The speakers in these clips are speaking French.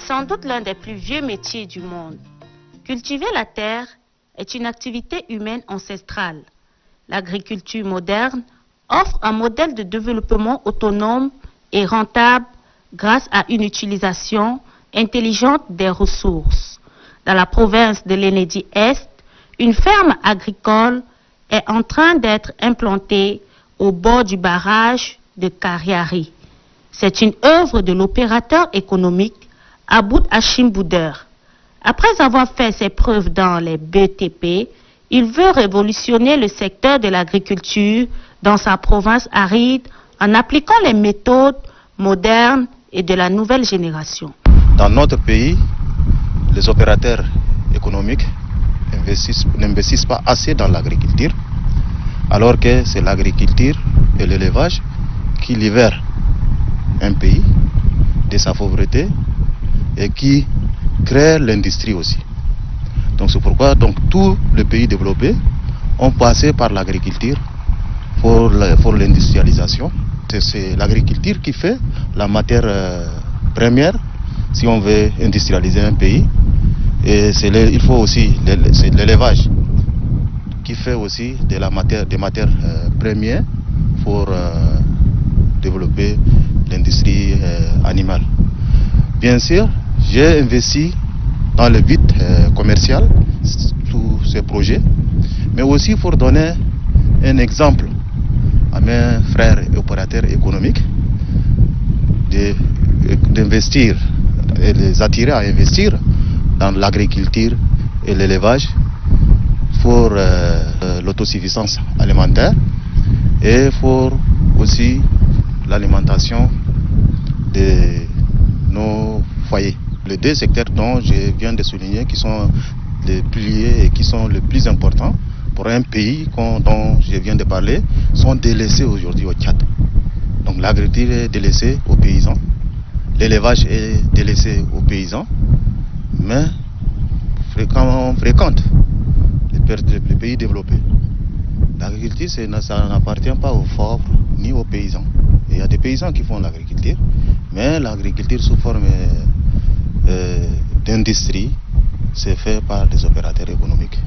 sans doute l'un des plus vieux métiers du monde. Cultiver la terre est une activité humaine ancestrale. L'agriculture moderne offre un modèle de développement autonome et rentable grâce à une utilisation intelligente des ressources. Dans la province de l'Enedi-Est, une ferme agricole est en train d'être implantée au bord du barrage de Kariari. C'est une œuvre de l'opérateur économique Aboud Hachim Bouder. Après avoir fait ses preuves dans les BTP, il veut révolutionner le secteur de l'agriculture dans sa province aride en appliquant les méthodes modernes et de la nouvelle génération. Dans notre pays, les opérateurs économiques n'investissent pas assez dans l'agriculture, alors que c'est l'agriculture et l'élevage qui libèrent un pays de sa pauvreté et qui créent l'industrie aussi. Donc c'est pourquoi tous les pays développés ont passé par l'agriculture pour l'industrialisation. C'est l'agriculture qui fait la matière première si on veut industrialiser un pays. Et il faut aussi c'est l'élevage qui fait aussi des matières premières pour développer l'industrie animale. Bien sûr, j'ai investi dans le but commercial tous ces projets, mais aussi pour donner un exemple à mes frères et opérateurs économiques d'investir et les attirer à investir dans l'agriculture et l'élevage pour l'autosuffisance alimentaire et pour aussi l'alimentation de nos foyers. Les deux secteurs dont je viens de souligner qui sont les piliers et qui sont les plus importants pour un pays dont je viens de parler sont délaissés aujourd'hui au Tchad. Donc l'agriculture est délaissée aux paysans, l'élevage est délaissé aux paysans, mais on fréquente les pays développés. L'agriculture, ça n'appartient pas aux pauvres ni aux paysans. Il y a des paysans qui font l'agriculture, mais l'agriculture sous forme d'industrie, c'est fait par des opérateurs économiques.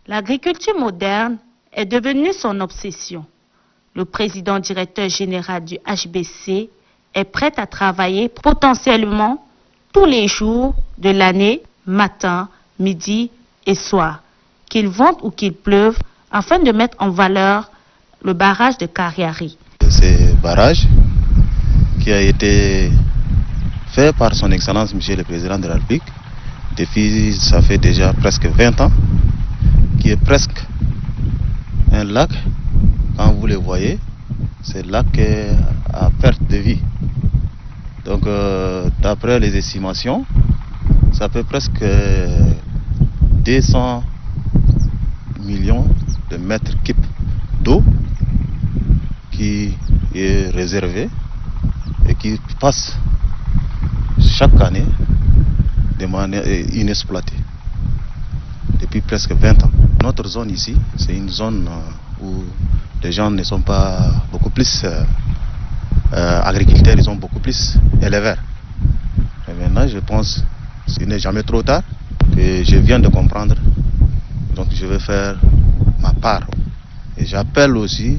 L'agriculture moderne est devenue son obsession. Le président directeur général du HBC est prêt à travailler potentiellement tous les jours de l'année, matin, midi et soir, qu'il vente ou qu'il pleuve, afin de mettre en valeur le barrage de Kariari. Ce barrage qui a été fait par son Excellence Monsieur le Président de la République, ça fait déjà presque 20 ans, qui est presque un lac. Quand vous le voyez, c'est un lac à perte de vie. Donc d'après les estimations, ça fait presque 200 millions de mètres cubes d'eau qui est réservé et qui passe chaque année de manière inexploitée depuis presque 20 ans. Notre zone ici, c'est une zone où les gens ne sont pas beaucoup plus agriculteurs, ils sont beaucoup plus éleveurs. Et maintenant, je pense que ce n'est jamais trop tard, que je viens de comprendre. Donc je vais faire ma part. Et j'appelle aussi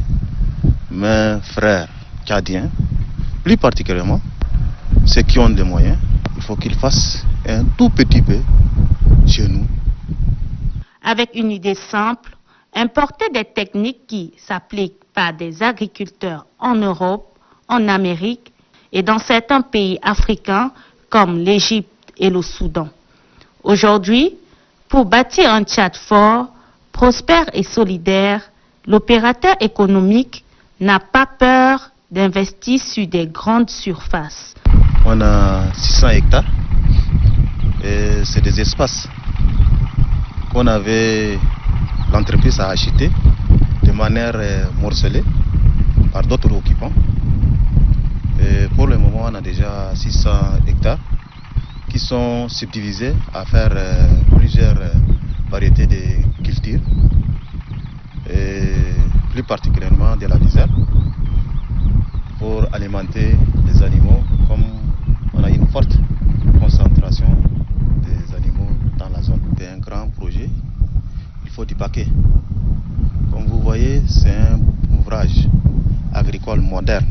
mes frères tchadiens, plus particulièrement ceux qui ont des moyens. Il faut qu'ils fassent un tout petit peu chez nous. Avec une idée simple, importer des techniques qui s'appliquent par des agriculteurs en Europe, en Amérique et dans certains pays africains comme l'Égypte et le Soudan. Aujourd'hui, pour bâtir un Tchad fort, prospère et solidaire, l'opérateur économique n'a pas peur d'investir sur des grandes surfaces. On a 600 hectares et c'est des espaces qu'on avait, l'entreprise a acheté de manière morcelée par d'autres occupants. Et pour le moment, on a déjà 600 hectares qui sont subdivisés à faire plusieurs variétés de cultures, et plus particulièrement de la lizère, pour alimenter les animaux. Comme on a une forte concentration des animaux dans la zone. C'est un grand projet, il faut du paquet. Comme vous voyez, c'est un ouvrage agricole moderne.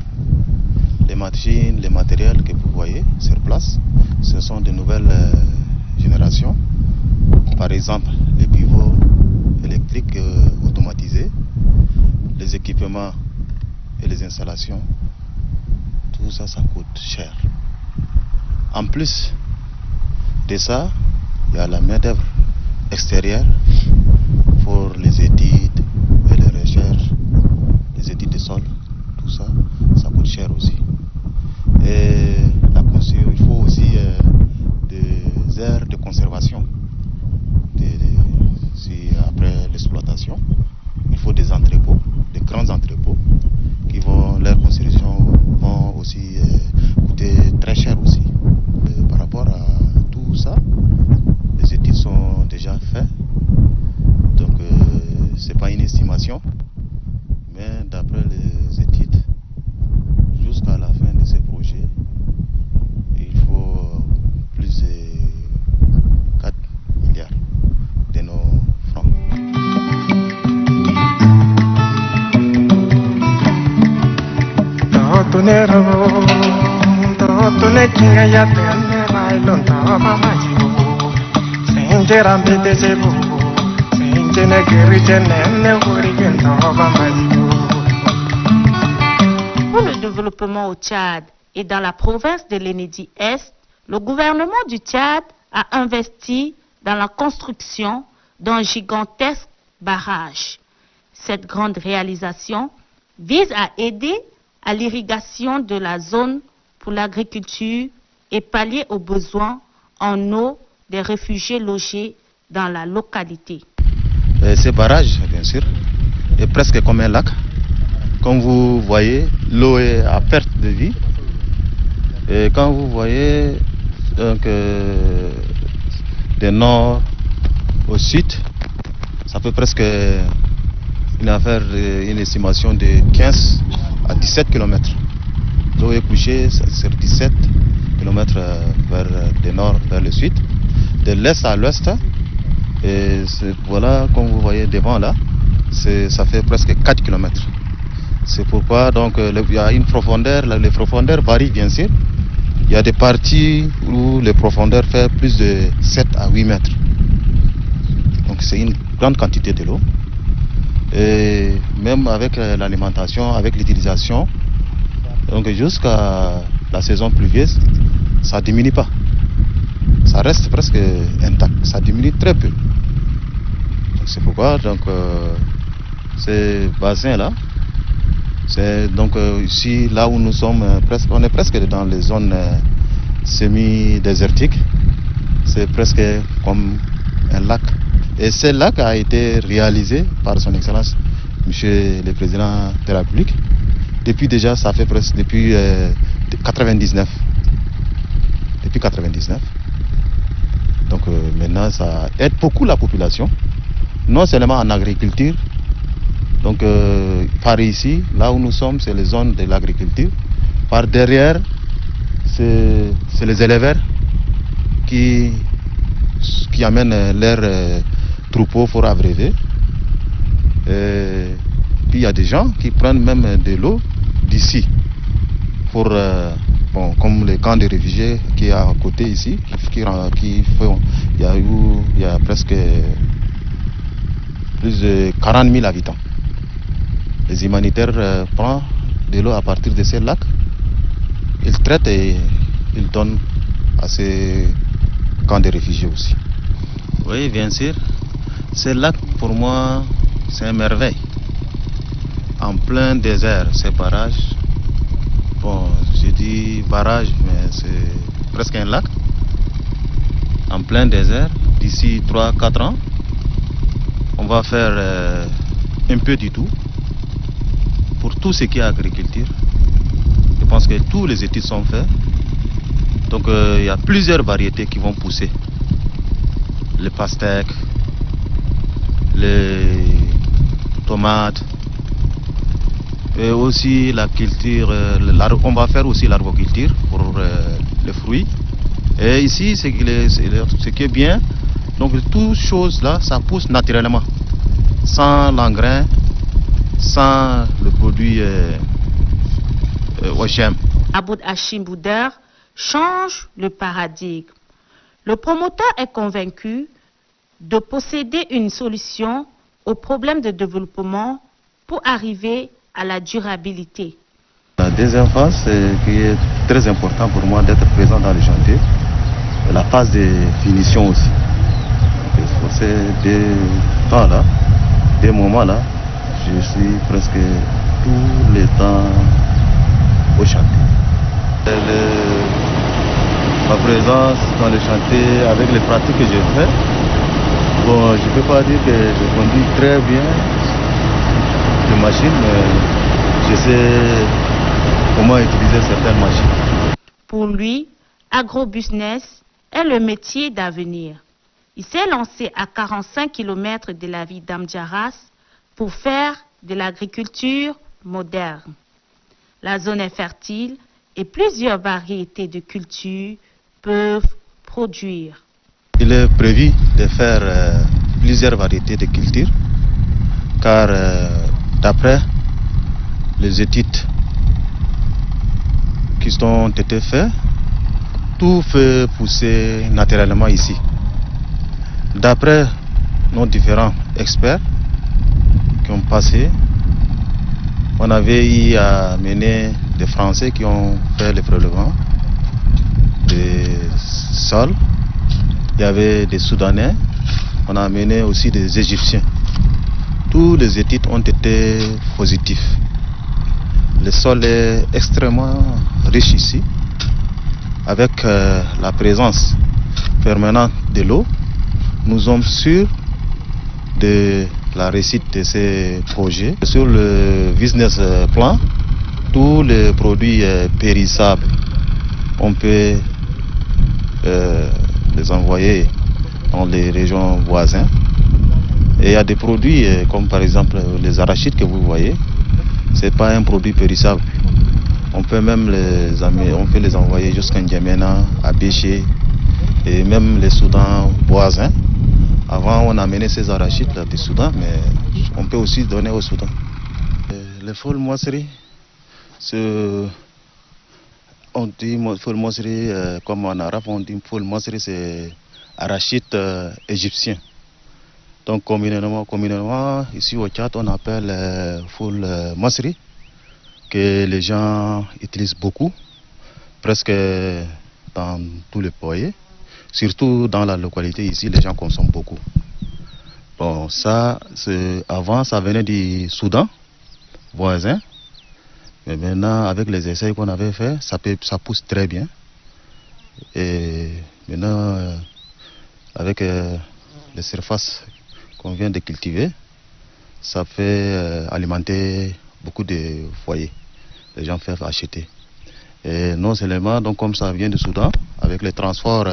Les machines, les matériels que vous voyez sur place, ce sont de nouvelles générations. Par exemple, les pivots électriques automatisés, les équipements et les installations, tout ça, ça coûte cher. En plus de ça, il y a la main-d'œuvre extérieure pour les études et les recherches, les études de sol, tout ça, ça coûte cher aussi. Et il faut aussi des aires de conservation. Après l'exploitation, il faut des entrepôts, des grands entrepôts, leur construction vont aussi coûter très cher aussi. Par rapport à tout ça, les études sont déjà faites, donc c'est pas une estimation, mais d'après les études, jusqu'à la fin de ce projet, il faut plus de 4 milliards de nos francs. Pour le développement au Tchad et dans la province de l'Enedi-Est, le gouvernement du Tchad a investi dans la construction d'un gigantesque barrage. Cette grande réalisation vise à aider à l'irrigation de la zone pour l'agriculture et pallier aux besoins en eau des réfugiés logés dans la localité. Ce barrage, bien sûr, est presque comme un lac. Comme vous voyez, l'eau est à perte de vue. Et quand vous voyez donc, du nord au sud, ça fait presque une estimation de 15 à 17 km. L'eau est couchée sur 17 km vers le nord, vers le sud, de l'est à l'ouest. Et voilà, comme vous voyez devant là, ça fait presque 4 km. C'est pourquoi donc, il y a une profondeur, les profondeurs varient bien sûr. Il y a des parties où les profondeurs font plus de 7 à 8 mètres. Donc c'est une grande quantité de l'eau. Et même avec l'alimentation, avec l'utilisation, donc jusqu'à la saison pluvieuse, ça ne diminue pas. Ça reste presque intact, ça diminue très peu. C'est pourquoi donc, ces bassins-là, c'est donc ici, là où nous sommes, on est presque dans les zones semi-désertiques. C'est presque comme un lac. Et ce lac a été réalisé par son Excellence, Monsieur le Président de la République. Depuis déjà, ça fait presque depuis 99. Depuis 99. Donc maintenant, ça aide beaucoup la population, non seulement en agriculture. Donc par ici, là où nous sommes, c'est les zones de l'agriculture. Par derrière, c'est les éleveurs qui amènent leurs troupeaux pour abreuver. Puis il y a des gens qui prennent même de l'eau d'ici pour comme le camp de réfugiés qui est à côté ici, il y a presque plus de 40 000 habitants. Les humanitaires prennent de l'eau à partir de ces lacs, ils traitent et ils donnent à ces camps de réfugiés aussi. Oui, bien sûr, ces lacs pour moi c'est une merveille. En plein désert, ces barrages, bon, je dis barrage, mais c'est presque un lac. En plein désert, d'ici 3-4 ans, on va faire un peu du tout pour tout ce qui est agriculture. Je pense que tous les études sont faites. Donc il y a plusieurs variétés qui vont pousser. Les pastèques, les tomates, et aussi la culture, on va faire aussi l'arboriculture pour les fruits. Et ici, ce qui est bien, donc toutes choses là, ça pousse naturellement, sans l'engrais, sans le produit OGM. Aboud Hachim Bouder change le paradigme. Le promoteur est convaincu de posséder une solution aux problèmes de développement pour arriver à la durabilité. La deuxième phase, qui est très important pour moi d'être présent dans le chantier, la phase de finition aussi. Pour ces deux temps-là, deux moments-là, je suis presque tout le temps au chantier. Ma présence dans le chantier avec les pratiques que j'ai faites, bon, je ne peux pas dire que je conduis très bien les machines, mais je sais comment utiliser certaines machines. Pour lui, agrobusiness est le métier d'avenir. Il s'est lancé à 45 km de la ville d'Amdjaras pour faire de l'agriculture moderne. La zone est fertile et plusieurs variétés de cultures peuvent produire. Il est prévu de faire plusieurs variétés de cultures, car d'après les études qui ont été faites, tout fait pousser naturellement ici. D'après nos différents experts qui ont passé, on avait eu à mener des Français qui ont fait le prélèvement des sols. Il y avait des Soudanais, on a amené aussi des Égyptiens. Tous les études ont été positifs. Le sol est extrêmement riche ici, avec la présence permanente de l'eau. Nous sommes sûrs de la réussite de ces projets. Sur le business plan, tous les produits périssables, on peut les envoyer dans les régions voisines. Et il y a des produits comme par exemple les arachides que vous voyez, c'est pas un produit périssable. On peut même les envoyer jusqu'à N'Djamena, à Béché et même les Soudans voisins. Avant, on amenait ces arachides là, du Soudan, mais on peut aussi donner au Soudan. Les foules moisseries, on dit foule moisserie, comme en arabe, on dit foule moisserie, c'est arachide égyptien. Donc communément, ici au Tchad, on appelle foule moisserie, que les gens utilisent beaucoup, presque dans tous les foyers. Surtout dans la localité ici, les gens consomment beaucoup. Bon, ça, avant, ça venait du Soudan voisin. Mais maintenant, avec les essais qu'on avait fait, ça pousse très bien. Et maintenant, avec les surfaces qu'on vient de cultiver, ça fait alimenter beaucoup de foyers. Les gens peuvent acheter. Et non seulement, donc comme ça vient du Soudan, avec les transports,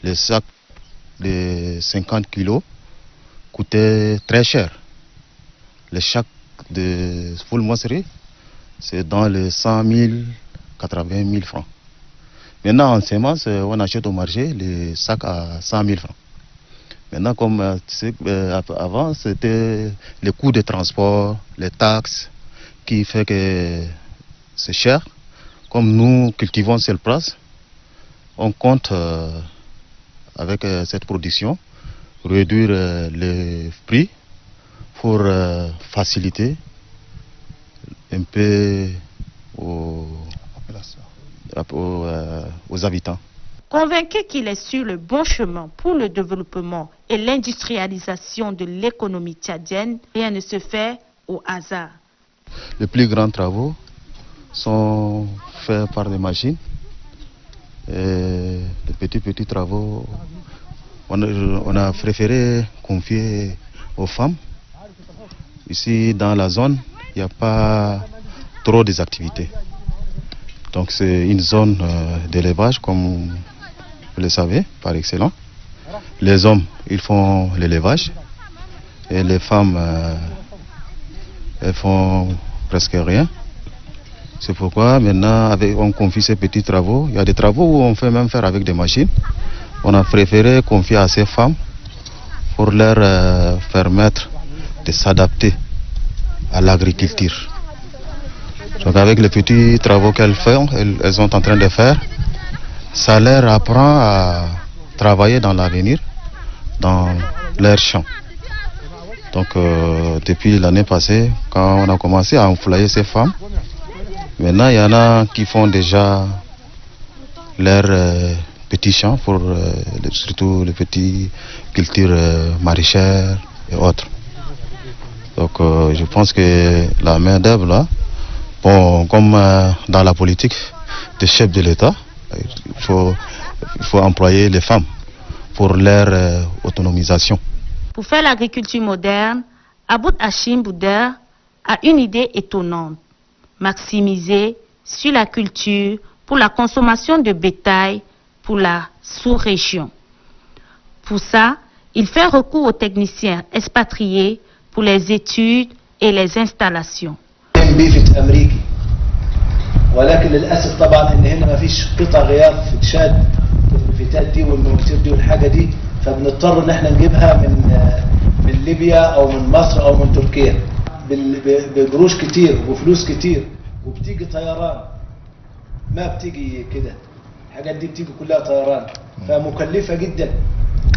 les sacs de 50 kilos coûtaient très cher. Les sacs de full moisserie, c'est dans les 100 000, 80 000 francs. Maintenant, en semences, on achète au marché les sacs à 100 000 francs. Maintenant, comme avant, c'était les coûts de transport, les taxes, qui fait que c'est cher. Comme nous cultivons sur place, on compte avec cette production réduire les prix pour faciliter un peu aux habitants. Convaincu qu'il est sur le bon chemin pour le développement et l'industrialisation de l'économie tchadienne, rien ne se fait au hasard. Les plus grands travaux sont faits par des machines. Et les petits travaux, on a préféré confier aux femmes. Ici, dans la zone, il n'y a pas trop d'activités. Donc c'est une zone d'élevage, comme vous le savez, par excellence. Les hommes, ils font l'élevage. Et les femmes, elles font presque rien. C'est pourquoi maintenant on confie ces petits travaux. Il y a des travaux où on fait même faire avec des machines. On a préféré confier à ces femmes pour leur permettre de s'adapter à l'agriculture. Donc avec les petits travaux qu'elles font, elles sont en train de faire, ça leur apprend à travailler dans l'avenir, dans leurs champs. Donc depuis l'année passée, quand on a commencé à employer ces femmes, maintenant il y en a qui font déjà leurs petits champs pour surtout les petites cultures maraîchères et autres. Donc je pense que la main d'œuvre là, bon, comme dans la politique des chefs de l'État, il faut employer les femmes pour leur autonomisation. Pour faire l'agriculture moderne, Aboud Hachim Bouder a une idée étonnante. Maximiser sur la culture pour la consommation de bétail pour la sous-région. Pour ça, il fait recours aux techniciens expatriés pour les études et les installations. ولكن للاسف طبعا ان هنا ما فيش قطع غيار في تشاد الفتات دي والمواتير دي والحاجه دي، فبنضطر ان احنا نجيبها من ليبيا او من مصر او من تركيا بقروش كتير وفلوس كتير، وبتيجي طيران، ما بتيجي كده، الحاجات دي بتيجي كلها طيران، فمكلفه جدا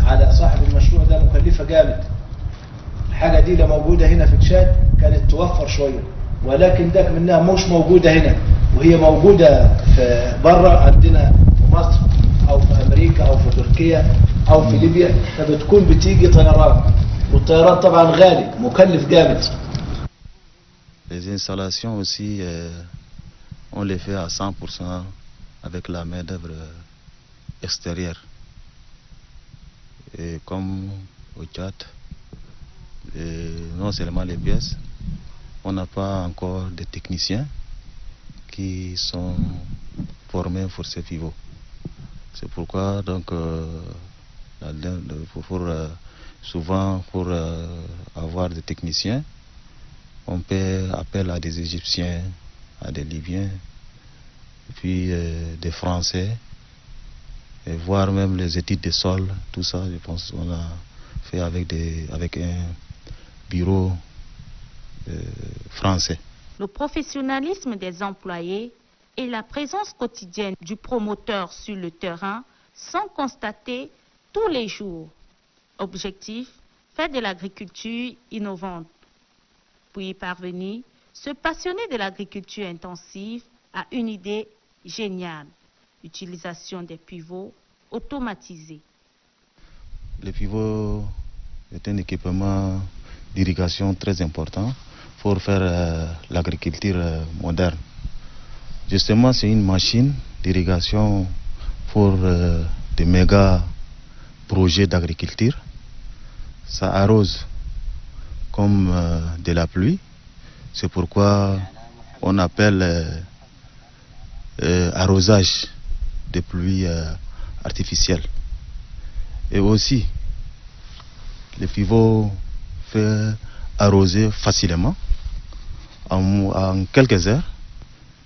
على صاحب المشروع ده، مكلفه جامد. الحاجه دي لو موجوده هنا في تشاد كانت توفر شويه، ولكن ده منها مش موجوده هنا، وهي موجوده في بره عندنا في مصر او في امريكا او في تركيا او في ليبيا، فبتكون بتيجي طيران، والطيران طبعا غالي مكلف جامد. Les installations aussi, on les fait à 100% avec la main d'œuvre extérieure. Et comme au Tchad, non seulement les pièces, on n'a pas encore de techniciens qui sont formés pour ces pivots. C'est pourquoi donc souvent pour avoir des techniciens, on fait appel à des Égyptiens, à des Libyens, et puis des Français, et voire même les études des sols, tout ça, je pense qu'on a fait avec un bureau français. Le professionnalisme des employés et la présence quotidienne du promoteur sur le terrain sont constatés tous les jours. Objectif, faire de l'agriculture innovante. Pour y parvenir, ce passionné de l'agriculture intensive a une idée géniale, l'utilisation des pivots automatisés. Le pivot est un équipement d'irrigation très important pour faire l'agriculture moderne. Justement, c'est une machine d'irrigation pour des méga projets d'agriculture. Ça arrose comme de la pluie. C'est pourquoi on appelle arrosage de pluie artificielle. Et aussi, le pivot fait arroser facilement en quelques heures.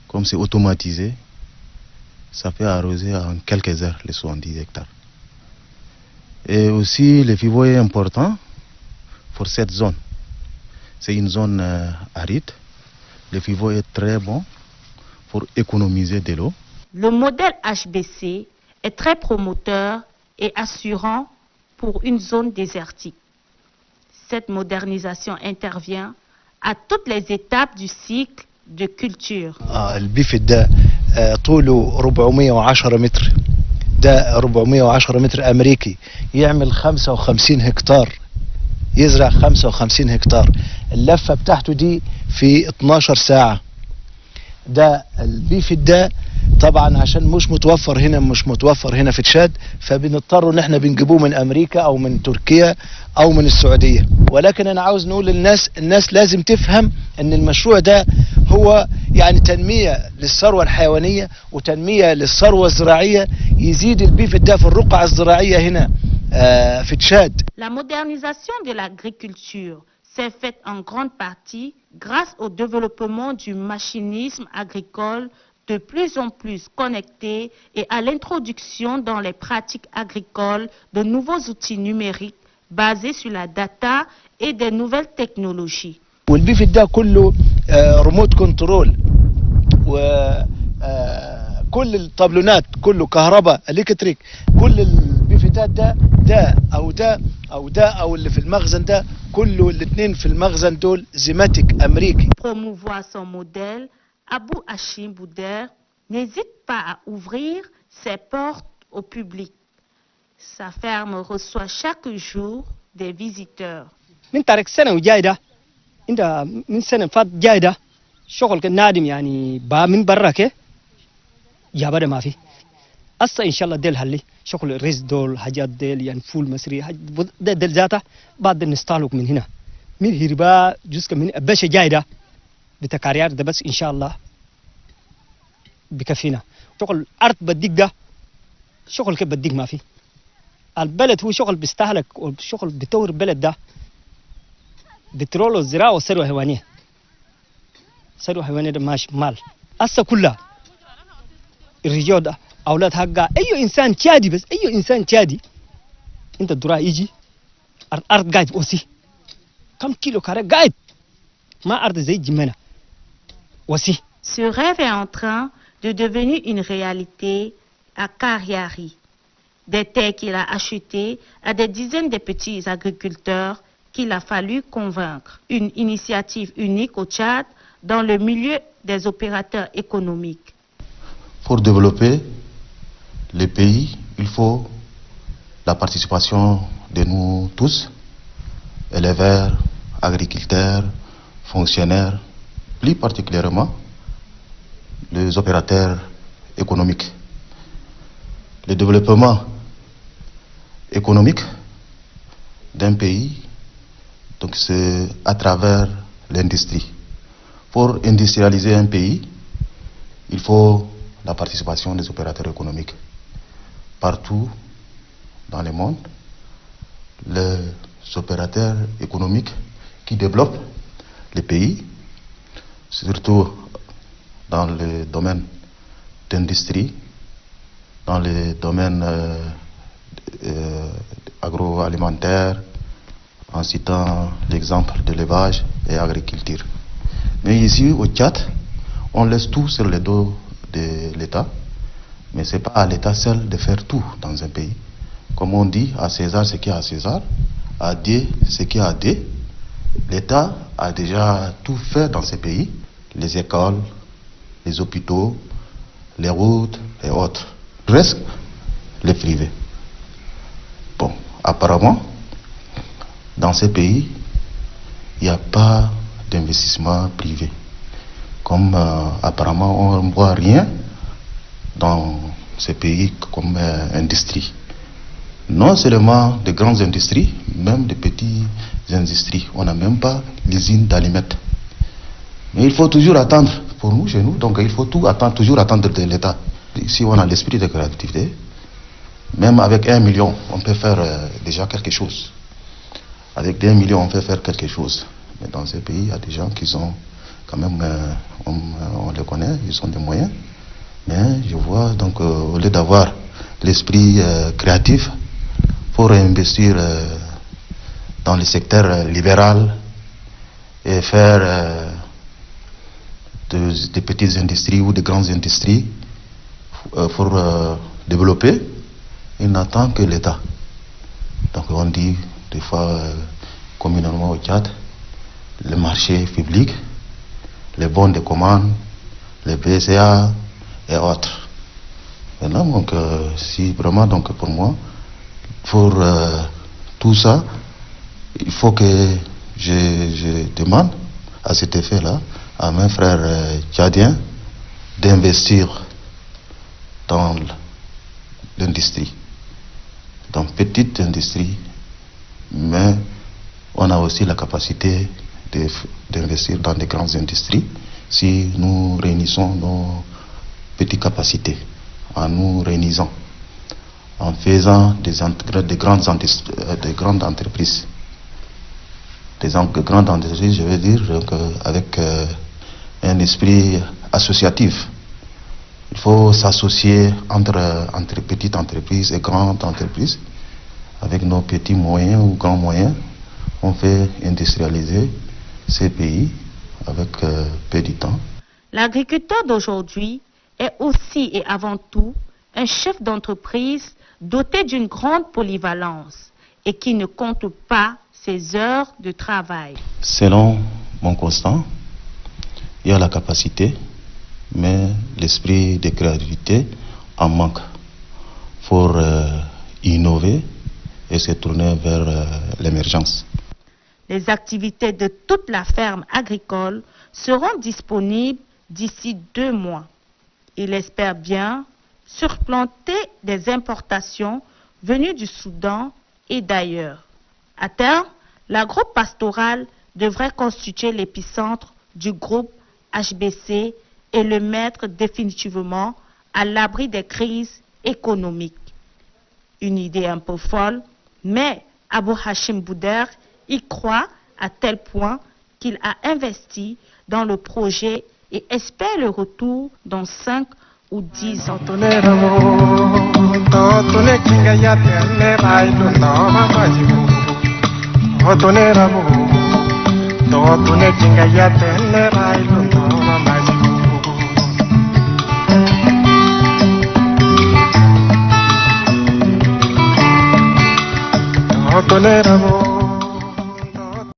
Comme c'est automatisé, ça peut arroser en quelques heures les 70 hectares. Et aussi, le pivot est important pour cette zone. C'est une zone aride. Le pivot est très bon pour économiser de l'eau. Le modèle HBC est très promoteur et assurant pour une zone désertique. Cette modernisation intervient à toutes les étapes du cycle de culture. البيفت ده طوله 410 متر، ده 410 متر أمريكي، يعمل 55 هكتار، يزرع 55 هكتار. اللفة بتاعته دي في 12 ساعة. ده البيفت ده طبعا عشان مش متوفر هنا في تشاد، فبنضطر ان احنا بنجيبوه من امريكا او من تركيا او من السعودية. ولكن انا عاوز نقول الناس لازم تفهم ان المشروع ده هو يعني تنمية للثروة الحيوانية وتنمية للثروة الزراعية، يزيد البيفت ده في الرقعة الزراعية هنا في تشاد. La modernisation de l'agriculture s'est faite en grande partie grâce au développement du machinisme agricole de plus en plus connecté et à l'introduction dans les pratiques agricoles de nouveaux outils numériques basés sur la data et des nouvelles technologies. والبيفت ده كله ريموت كنترول وكل الطابلونات كله كهرباء الكتريك كل البيفتات ده او اللي في المخزن ده كله الاثنين في المخزن دول زيماتيك امريكي. Promouvoir son modèle, Abou Hachim Bouder n'hésite pas à ouvrir ses portes au public. Sa ferme reçoit chaque jour des visiteurs. من تارك سنة وجاي ده انت من سنة فات جاي ده شغل كنادم يعني با من برا كي يا بدا ما في أصلا إن شاء الله ديل هاللي شغل الرز دول حاجات ديل يعني فول مصري ديل ذاته بعد نستعلق من هنا من هربا جزء من بش جاي ده بتكاريات ده بس إن شاء الله بكفينا شغل أرض بديك ده شغل كيف بديك ما في البلد هو شغل بيستهلك والشغل بتطور البلد ده بترول والزراعة والثروة الحيوانية. الثروة الحيوانية ده ماشي مال أصلا كلها الرجال ده أولاد حقا أي إنسان تشادي بس أي إنسان تشادي أنت الدراء يجي الأرض قاعد وسي كم كيلو كاره قاعد ما أرض زي جمنا وسي. Ce rêve est en train de devenir une réalité à Kariari. Des terres qu'il a achetées à des dizaines de petits agriculteurs qu'il a fallu convaincre. Une initiative unique au Tchad dans le milieu des opérateurs économiques. Pour développer les pays, il faut la participation de nous tous, éleveurs, agriculteurs, fonctionnaires, plus particulièrement les opérateurs économiques. Le développement économique d'un pays, donc c'est à travers l'industrie. Pour industrialiser un pays, il faut la participation des opérateurs économiques. Partout dans le monde, les opérateurs économiques qui développent les pays, surtout dans le domaine d'industrie, dans les domaines agroalimentaires, en citant l'exemple de l'élevage et agriculture. Mais ici au Tchad, on laisse tout sur le dos de l'État, mais ce n'est pas à l'État seul de faire tout dans un pays. Comme on dit, à César ce qui est à César, à Dieu ce qui est à Dieu. L'État a déjà tout fait dans ces pays, les écoles, les hôpitaux, les routes et autres. Reste les privés. Bon, apparemment, dans ces pays, il n'y a pas d'investissement privé. Comme apparemment on ne voit rien dans ces pays comme industrie. Non seulement de grandes industries, même de petites industries. On n'a même pas l'usine d'aliments. Mais il faut toujours attendre, pour nous, chez nous, donc il faut toujours attendre de l'État. Si on a l'esprit de créativité, même avec 1 million, on peut faire déjà quelque chose. Avec 1 million, on peut faire quelque chose. Mais dans ces pays, il y a des gens qui sont quand même, on les connaît, ils ont des moyens. Mais je vois, donc, au lieu d'avoir l'esprit créatif pour investir dans le secteur libéral et faire des petites industries ou de grandes industries pour développer, il n'attend que l'État. Donc on dit des fois communément au Tchad, le marché public, les bons de commande, les BCA et autres. Maintenant, donc, si vraiment, donc pour moi, pour tout ça, il faut que je demande à cet effet-là à mes frères tchadiens d'investir dans l'industrie, dans petite industrie, mais on a aussi la capacité d'investir dans des grandes industries si nous réunissons nos petites capacités, en nous réunissant, en faisant des grandes entreprises. grandes entreprises, je veux dire, donc, avec un esprit associatif. Il faut s'associer entre petites entreprises et grandes entreprises. Avec nos petits moyens ou grands moyens, on fait industrialiser ces pays avec peu de temps. L'agriculteur d'aujourd'hui est aussi et avant tout un chef d'entreprise doté d'une grande polyvalence et qui ne compte pas ses heures de travail. Selon mon constat, il y a la capacité, mais l'esprit de créativité en manque pour innover et se tourner vers l'émergence. Les activités de toute la ferme agricole seront disponibles d'ici 2 mois. Il espère bien surplanter des importations venues du Soudan et d'ailleurs. À terme, l'agro-pastoral devrait constituer l'épicentre du groupe HBC et le mettre définitivement à l'abri des crises économiques. Une idée un peu folle, mais Abou Hachim Bouder y croit à tel point qu'il a investi dans le projet et espère le retour dans 5 ou 10 ans. Toleramo